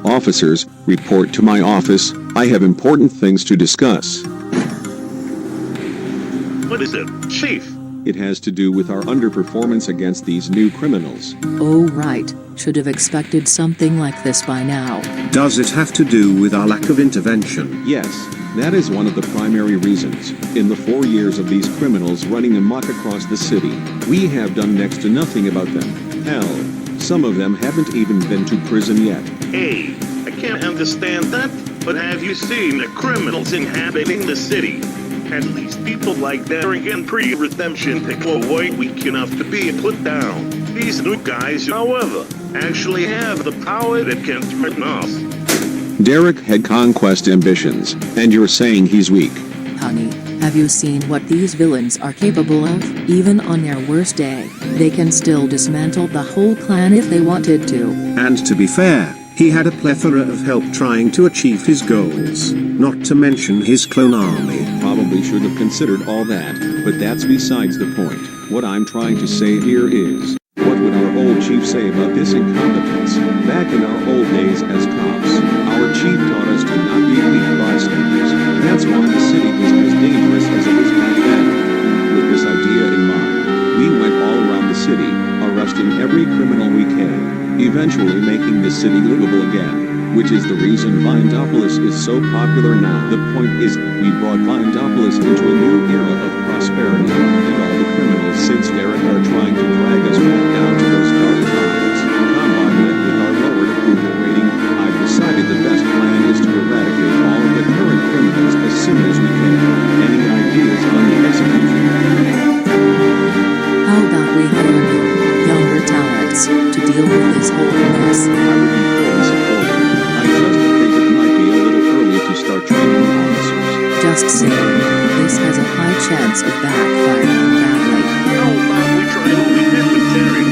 Officers, report to my office. I have important things to discuss. What is it, Chief? It has to do with our underperformance against these new criminals. Oh right, should have expected something like this by now. Does it have to do with our lack of intervention? Yes, that is one of the primary reasons. In the 4 years of these criminals running amok across the city, we have done next to nothing about them. Hell, some of them haven't even been to prison yet. Hey, I can't understand that, but have you seen the criminals inhabiting the city? At least people like Derek and pre-redemption pick away weak enough to be put down. These new guys, however, actually have the power that can threaten us. Derek had conquest ambitions, and you're saying he's weak. Honey, have you seen what these villains are capable of? Even on their worst day, they can still dismantle the whole clan if they wanted to. And to be fair, he had a plethora of help trying to achieve his goals, not to mention his clone army. Probably should have considered all that, but that's besides the point. What I'm trying to say here is, what would our old chief say about this incompetence? Back in our old days as cops, our chief taught us to not be weak bystanders. That's why the city was as dangerous as it was back then. With this idea in mind, we went all around the city, arresting every criminal we can, eventually making the city livable again, which is the reason Vindopolis is so popular now. The point is, we brought Vindopolis into a new era of prosperity, and all the criminals since Derek are trying to drag us back down to those dark times. Combine that with our lowered approval rating, I've decided the best plan is to eradicate all of the current criminals as soon as we can. Any ideas on the execution? How about we hire new, younger talents to deal with this whole mess? I would be fully supportive. I just think it might be a little early to start training officers. Just saying, this has a high chance of backfiring badly. How about we try to begin with Terry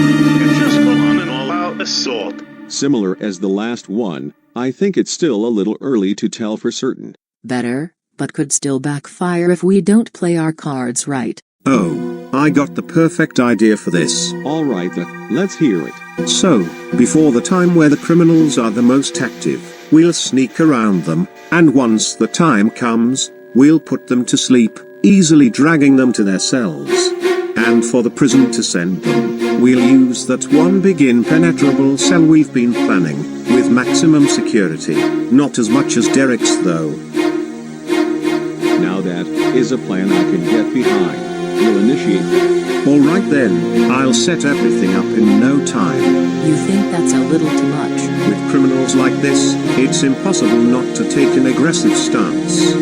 and just go on an all-out assault? Similar as the last one, I think it's still a little early to tell for certain. Better, but could still backfire if we don't play our cards right. Oh, I got the perfect idea for this. Alright then, let's hear it. So, before the time where the criminals are the most active, we'll sneak around them, and once the time comes, we'll put them to sleep, easily dragging them to their cells. And for the prison to send them, we'll use that one big impenetrable cell we've been planning, with maximum security. Not as much as Derek's though. Now that is a plan I can get behind. We'll initiate that. Alright then, I'll set everything up in no time. You think that's a little too much? With criminals like this, it's impossible not to take an aggressive stance.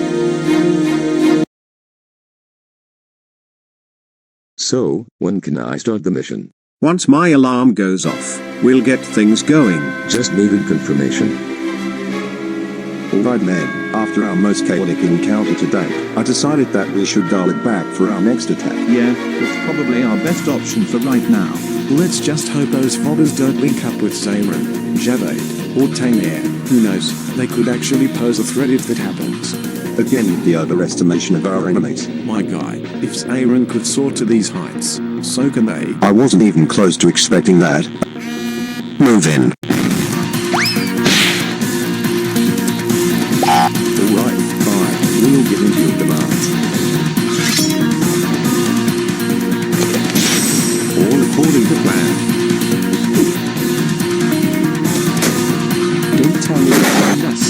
So, when can I start the mission? Once my alarm goes off, we'll get things going. Just needed confirmation. Alright men, after our most chaotic encounter to date, I decided that we should dial it back for our next attack. Yeah, it's probably our best option for right now. Let's just hope those fobbers don't link up with Zarin, Javed, or Taimir. Who knows, they could actually pose a threat if that happens. Again, the overestimation of our enemies. My guy, if Zarin could soar to these heights, so can they. I wasn't even close to expecting that. Move in. Alright, fine, we'll get into your demands. All according to plan. Don't tell me to find us.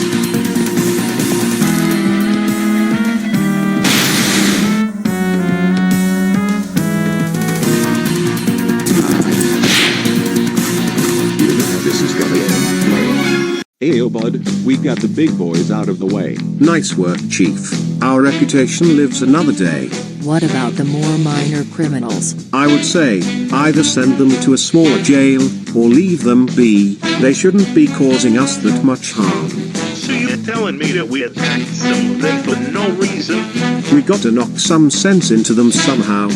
This is gonna end. Ayo bud, we got the big boys out of the way. Nice work, Chief. Our reputation lives another day. What about the more minor criminals? I would say, either send them to a smaller jail, or leave them be. They shouldn't be causing us that much harm. So you're telling me that we attacked some of them for no reason? We got to knock some sense into them somehow.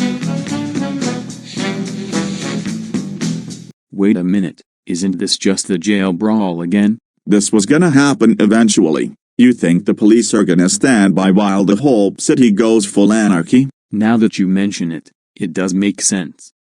Wait a minute, isn't this just the jail brawl again? This was gonna happen eventually. You think the police are gonna stand by while the whole city goes full anarchy? Now that you mention it, it does make sense.